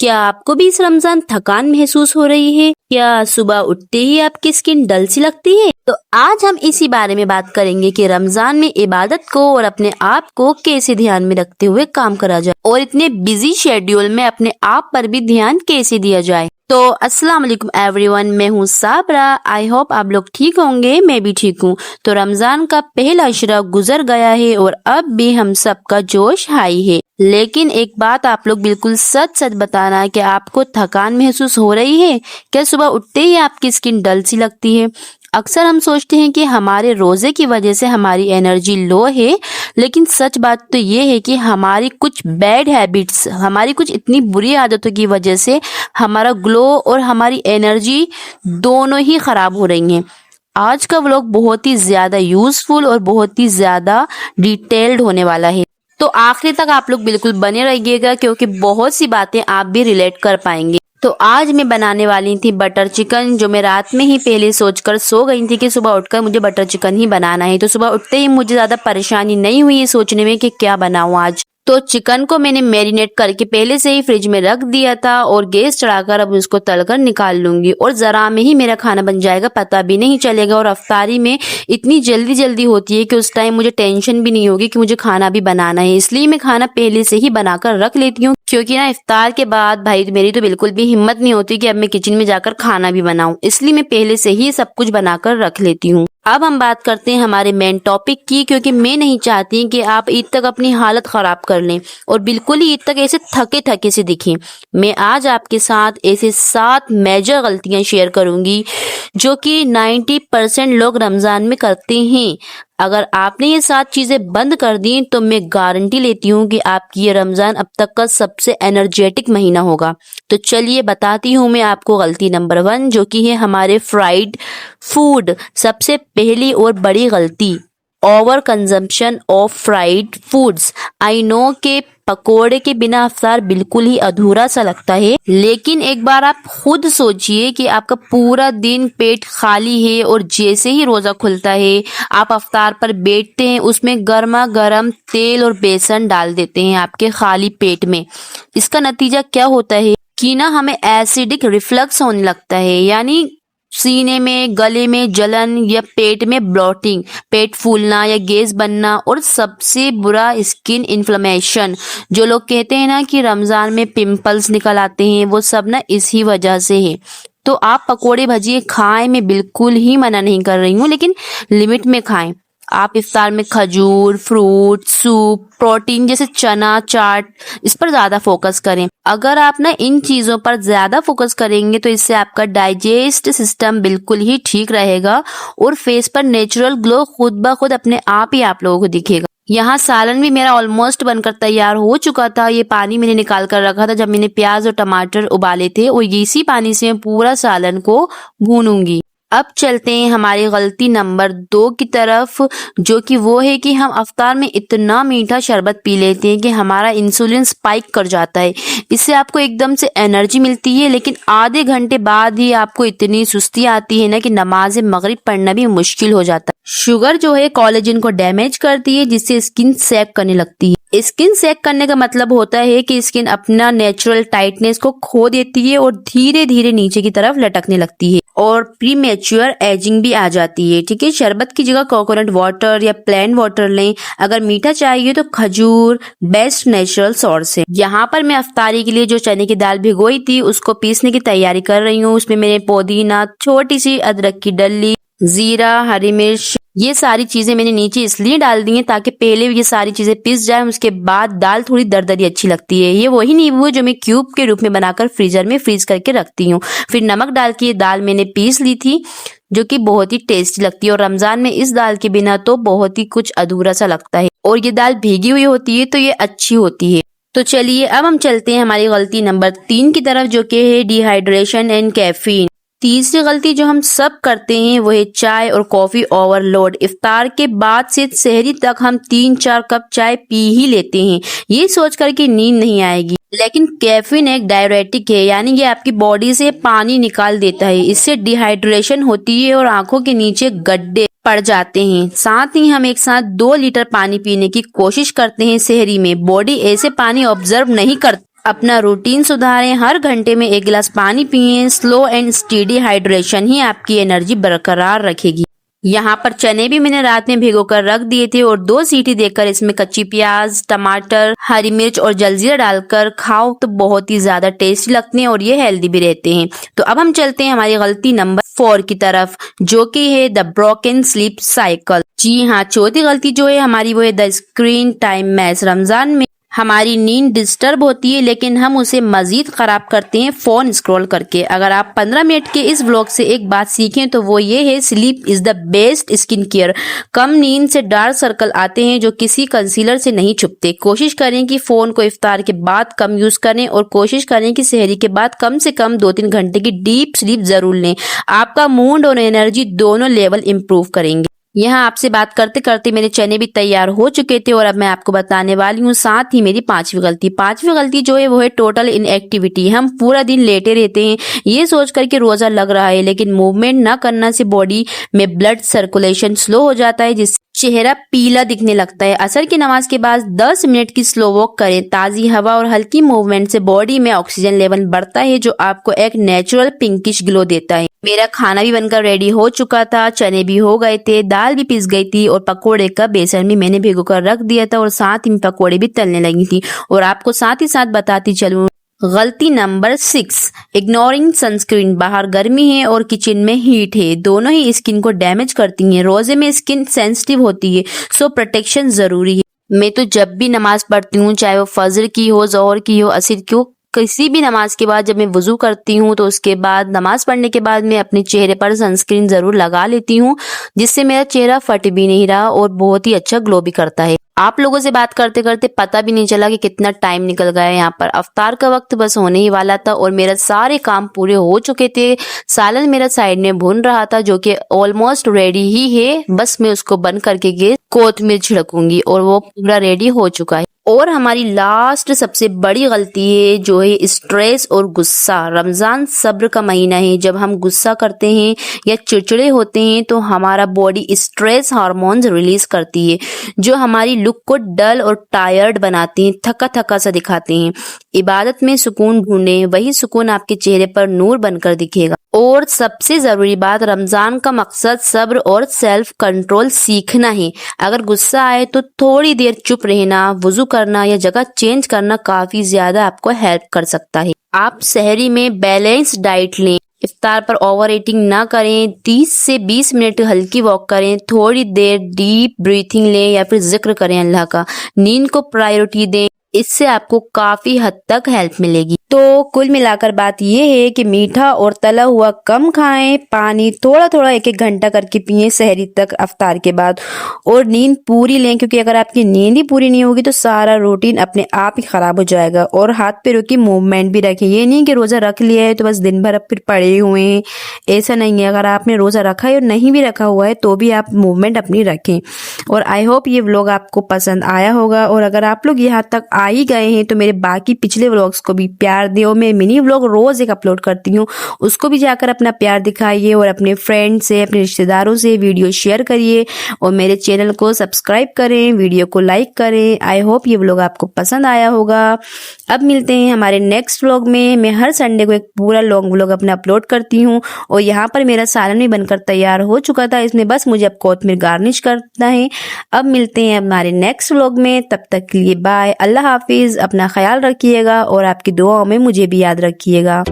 क्या आपको भी इस रमजान थकान महसूस हो रही है? क्या सुबह उठते ही आपकी स्किन डल सी लगती है? तो आज हम इसी बारे में बात करेंगे कि रमजान में इबादत को और अपने आप को कैसे ध्यान में रखते हुए काम करा जाए और इतने बिजी शेड्यूल में अपने आप पर भी ध्यान कैसे दिया जाए। तो अस्सलाम वालेकुम एवरीवन, मैं हूँ साबरा। आई होप आप लोग ठीक होंगे, मैं भी ठीक हूँ। तो रमजान का पहला इशरा गुजर गया है और अब भी हम सबका जोश हाई है। लेकिन एक बात आप लोग बिल्कुल सच सच बताना कि आपको थकान महसूस हो रही है? क्या सुबह उठते ही आपकी स्किन डल सी लगती है? अक्सर हम सोचते हैं कि हमारे रोजे की वजह से हमारी एनर्जी लो है, लेकिन सच बात तो ये है कि हमारी कुछ बैड हैबिट्स, हमारी कुछ इतनी बुरी आदतों की वजह से हमारा ग्लो और हमारी एनर्जी दोनों ही खराब हो रही हैं। आज का व्लॉग बहुत ही ज्यादा यूजफुल और बहुत ही ज्यादा डिटेल्ड होने वाला है, तो आखिरी तक आप लोग बिल्कुल बने रहिएगा क्योंकि बहुत सी बातें आप भी रिलेट कर पाएंगे। तो आज मैं बनाने वाली थी बटर चिकन, जो मैं रात में ही पहले सोचकर सो गई थी कि सुबह उठकर मुझे बटर चिकन ही बनाना है। तो सुबह उठते ही मुझे ज्यादा परेशानी नहीं हुई ये सोचने में कि क्या बनाऊं आज। तो चिकन को मैंने मैरिनेट करके पहले से ही फ्रिज में रख दिया था और गैस चढ़ाकर अब उसको तलकर निकाल लूंगी और जरा में ही मेरा खाना बन जाएगा, पता भी नहीं चलेगा। और अफ्तारी में इतनी जल्दी जल्दी होती है कि उस टाइम मुझे टेंशन भी नहीं होगी कि मुझे खाना भी बनाना है, इसलिए मैं खाना पहले से ही बनाकर रख लेती हूँ। क्योंकि ना इफ्तार के बाद भाई मेरी तो बिल्कुल भी हिम्मत नहीं होती कि अब मैं किचन में जाकर खाना भी बनाऊं, इसलिए मैं पहले से ही सब कुछ बनाकर रख लेती हूँ। अब हम बात करते हैं हमारे मेन टॉपिक की, क्योंकि मैं नहीं चाहती कि आप ईद तक अपनी हालत खराब कर लें और बिल्कुल ही ईद तक ऐसे थके थके से दिखें। मैं आज आपके साथ ऐसे 7 मेजर गलतियां शेयर करूंगी जो कि 90% लोग रमजान में करते हैं। अगर आपने ये 7 चीजें बंद कर दी तो मैं गारंटी लेती हूँ कि आपकी ये रमजान अब तक का सबसे एनर्जेटिक महीना होगा। तो चलिए बताती हूँ मैं आपको गलती नंबर 1, जो कि है हमारे फ्राइड फूड। सबसे पहली और बड़ी गलती, over consumption of fried foods. I know के पकोड़े के बिना अफ्तार बिल्कुल ही अधूरा सा लगता है, लेकिन एक बार आप खुद सोचिए कि आपका पूरा दिन पेट खाली है और जैसे ही रोजा खुलता है आप अफ्तार पर बैठते हैं, उसमें गर्मा गर्म तेल और बेसन डाल देते हैं आपके खाली पेट में। इसका नतीजा क्या होता है कि ना हमें एसिडिक रिफ्लक्स होने लगता है, यानी सीने में, गले में जलन या पेट में ब्लॉटिंग, पेट फूलना या गैस बनना, और सबसे बुरा स्किन इन्फ्लेमेशन। जो लोग कहते हैं ना कि रमजान में पिंपल्स निकल आते हैं, वो सब ना इसी वजह से है। तो आप पकोड़े भजिए खाएं, मैं बिल्कुल ही मना नहीं कर रही हूँ, लेकिन लिमिट में खाएं। आप इफ्तार में खजूर, फ्रूट, सूप, प्रोटीन जैसे चना, चाट, इस पर ज्यादा फोकस करें। अगर आप ना इन चीजों पर ज्यादा फोकस करेंगे तो इससे आपका डाइजेस्ट सिस्टम बिल्कुल ही ठीक रहेगा और फेस पर नेचुरल ग्लो खुद ब खुद अपने आप ही आप लोगों को दिखेगा। यहाँ सालन भी मेरा ऑलमोस्ट बनकर तैयार हो चुका था। ये पानी मैंने निकाल कर रखा था जब मैंने प्याज और टमाटर उबाले थे, और इसी पानी से मैं पूरा सालन को भूनूंगी। अब चलते हैं हमारी गलती नंबर 2 की तरफ, जो कि वो है कि हम अफ्तार में इतना मीठा शरबत पी लेते हैं कि हमारा इंसुलिन स्पाइक कर जाता है। इससे आपको एकदम से एनर्जी मिलती है, लेकिन आधे घंटे बाद ही आपको इतनी सुस्ती आती है ना कि नमाज मगरिब पढ़ना भी मुश्किल हो जाता है। शुगर जो है कोलेजन को डैमेज करती है, जिससे स्किन सैग करने लगती है। स्किन सैग करने का मतलब होता है कि स्किन अपना नेचुरल टाइटनेस को खो देती है और धीरे धीरे नीचे की तरफ लटकने लगती है और प्रीमेच्योर एजिंग भी आ जाती है। ठीक है, शरबत की जगह कोकोनट वाटर या प्लेन वाटर लें। अगर मीठा चाहिए तो खजूर बेस्ट नेचुरल सोर्स है। यहाँ पर मैं अफ्तारी के लिए जो चने की दाल भिगोई थी उसको पीसने की तैयारी कर रही हूँ। उसमें मैंने पुदीना, छोटी सी अदरक की डली, जीरा, हरी मिर्च, ये सारी चीजें मैंने नीचे इसलिए डाल दी हैं ताकि पहले ये सारी चीजें पिस जाए, उसके बाद दाल थोड़ी दरदरी अच्छी लगती है। ये वही नींबू है जो मैं क्यूब के रूप में बनाकर फ्रीजर में फ्रीज करके रखती हूँ। फिर नमक डाल के दाल मैंने पीस ली थी, जो कि बहुत ही टेस्टी लगती है। और रमजान में इस दाल के बिना तो बहुत ही कुछ अधूरा सा लगता है, और ये दाल भीगी हुई होती है तो ये अच्छी होती है। तो चलिए अब हम चलते हैं हमारी गलती नंबर 3 की तरफ, जो कि है डिहाइड्रेशन एंड कैफीन। तीसरी गलती जो हम सब करते हैं वो है चाय और कॉफी ओवरलोड। इफ्तार के बाद से सहरी तक हम 3-4 कप चाय पी ही लेते हैं, ये सोच कर कि नींद नहीं आएगी। लेकिन कैफीन एक डायरेटिक है, यानी ये आपकी बॉडी से पानी निकाल देता है। इससे डिहाइड्रेशन होती है और आंखों के नीचे गड्ढे पड़ जाते हैं। साथ ही हम एक साथ 2 लीटर पानी पीने की कोशिश करते हैं सहरी में। बॉडी ऐसे पानी ऑब्जर्व नहीं करती। अपना रूटीन सुधारें, हर घंटे में 1 गिलास पानी पिएं। स्लो एंड स्टेडी हाइड्रेशन ही आपकी एनर्जी बरकरार रखेगी। यहाँ पर चने भी मैंने रात में भिगोकर रख दिए थे और 2 सीटी देकर इसमें कच्ची प्याज, टमाटर, हरी मिर्च और जलजीरा डालकर खाओ तो बहुत ही ज्यादा टेस्टी लगते हैं और ये हेल्दी भी रहते हैं। तो अब हम चलते हैं हमारी गलती नंबर 4 की तरफ, जो कि है द ब्रोकन स्लीप साइकिल। जी हाँ, चौथी गलती जो है हमारी वो है the screen time mess. Ramzan में हमारी नींद डिस्टर्ब होती है, लेकिन हम उसे मजीद खराब करते हैं फोन स्क्रॉल करके। अगर आप 15 मिनट के इस व्लॉग से एक बात सीखें तो वो ये है, sleep is the best skin care. कम नींद से डार्क सर्कल आते हैं जो किसी कंसीलर से नहीं छुपते। कोशिश करें कि फोन को इफ्तार के बाद कम यूज करें और कोशिश करें कि सहरी के बाद कम से कम 2-3 घंटे की डीप स्लीप जरूर लें। आपका मूड और एनर्जी दोनों लेवल इंप्रूव करेंगे। यहाँ आपसे बात करते करते मेरे चने भी तैयार हो चुके थे और अब मैं आपको बताने वाली हूँ साथ ही मेरी 5वीं गलती। 5वीं गलती जो है वो है टोटल इनएक्टिविटी। हम पूरा दिन लेटे रहते हैं ये सोच कर के रोजा लग रहा है, लेकिन मूवमेंट न करने से बॉडी में ब्लड सर्कुलेशन स्लो हो जाता है, जिससे चेहरा पीला दिखने लगता है। असर की नमाज के बाद 10 मिनट की स्लो वॉक करें। ताजी हवा और हल्की मूवमेंट से बॉडी में ऑक्सीजन लेवल बढ़ता है, जो आपको एक नेचुरल पिंकिश ग्लो देता है। मेरा खाना भी बनकर रेडी हो चुका था, चने भी हो गए थे, दाल भी पिस गई थी और पकोड़े का बेसन भी मैंने भिगोकर रख दिया था और साथ ही पकोड़े भी तलने लगी थी। और आपको साथ ही साथ बताती चलूं, गलती नंबर 6, इग्नोरिंग सनस्क्रीन। बाहर गर्मी है और किचन में हीट है, दोनों ही स्किन को डैमेज करती हैं। रोजे में स्किन सेंसिटिव होती है, सो प्रोटेक्शन जरूरी है। मैं तो जब भी नमाज पढ़ती हूँ, चाहे वो फजर की हो, जोहर की हो, असर की हो, किसी भी नमाज के बाद जब मैं वुजू करती हूँ तो उसके बाद नमाज पढ़ने के बाद मैं अपने चेहरे पर सनस्क्रीन जरूर लगा लेती हूँ, जिससे मेरा चेहरा फट भी नहीं रहा और बहुत ही अच्छा ग्लो भी करता है। आप लोगों से बात करते करते पता भी नहीं चला कि कितना टाइम निकल गया। यहाँ पर अफ्तार का वक्त बस होने ही वाला था और मेरा सारे काम पूरे हो चुके थे। सालन मेरा साइड में भून रहा था जो कि ऑलमोस्ट रेडी ही है, बस मैं उसको बंद करके गैस कोतमीर छिड़कूंगी और वो पूरा रेडी हो चुका है। और हमारी लास्ट सबसे बड़ी गलती है जो है स्ट्रेस और गुस्सा। रमजान सब्र का महीना है, जब हम गुस्सा करते हैं या चिड़चिड़े होते हैं तो हमारा बॉडी स्ट्रेस हार्मोन्स रिलीज करती है, जो हमारी लुक को डल और टायर्ड बनाते हैं, थका थका सा दिखाते हैं। इबादत में सुकून ढूंढें, वही सुकून आपके चेहरे पर नूर बनकर दिखेगा। और सबसे जरूरी बात, रमजान का मकसद सब्र और सेल्फ कंट्रोल सीखना है। अगर गुस्सा आए तो थोड़ी देर चुप रहना, वुजू करना या जगह चेंज करना काफी ज्यादा आपको हेल्प कर सकता है। आप सहरी में बैलेंस डाइट लें, इफ्तार पर ओवर ईटिंग ना करें, 30 से 20 मिनट हल्की वॉक करें, थोड़ी देर डीप ब्रीथिंग लें या फिर जिक्र करें अल्लाह का। नींद को प्रायोरिटी दें, इससे आपको काफी हद तक हेल्प मिलेगी। तो कुल मिलाकर बात ये है कि मीठा और तला हुआ कम खाएं, पानी थोड़ा थोड़ा 1-1 घंटा करके पिएं सहरी तक अफ्तार के बाद, और नींद पूरी लें, क्योंकि अगर आपकी नींद ही पूरी नहीं होगी तो सारा रूटीन अपने आप ही खराब हो जाएगा। और हाथ पैरों की मूवमेंट भी रखें, ये नहीं कि रोजा रख लिया है तो बस दिन भर अब फिर पड़े हुए हैं, ऐसा नहीं है। अगर आपने रोजा रखा है और नहीं भी रखा हुआ है तो भी आप मूवमेंट अपनी रखें। और आई होप ये व्लॉग आपको पसंद आया होगा, और अगर आप लोग यहाँ तक आ ही गए हैं तो मेरे बाकी पिछले व्लॉग्स को भी प्यार दियो। मैं मिनी व्लॉग रोज एक अपलोड करती हूँ, उसको भी जाकर अपना प्यार दिखाइए और अपने फ्रेंड से, अपने रिश्तेदारों से वीडियो शेयर करिए और मेरे चैनल को सब्सक्राइब करें, वीडियो को लाइक करें। आई होप ये व्लॉग आपको पसंद आया होगा। अब मिलते हैं हमारे नेक्स्ट व्लॉग में। मैं हर संडे को एक पूरा लॉन्ग व्लॉग अपना अपलोड करती हूँ और यहाँ पर मेरा सालन भी बनकर तैयार हो चुका था, इसमें बस मुझे अब कोतमीर गार्निश करना है। अब मिलते हैं हमारे नेक्स्ट व्लॉग में, तब तक के लिए बाय, अल्लाह हाफिज, अपना ख्याल रखिएगा और आपकी दुआओं में मुझे भी याद रखिएगा।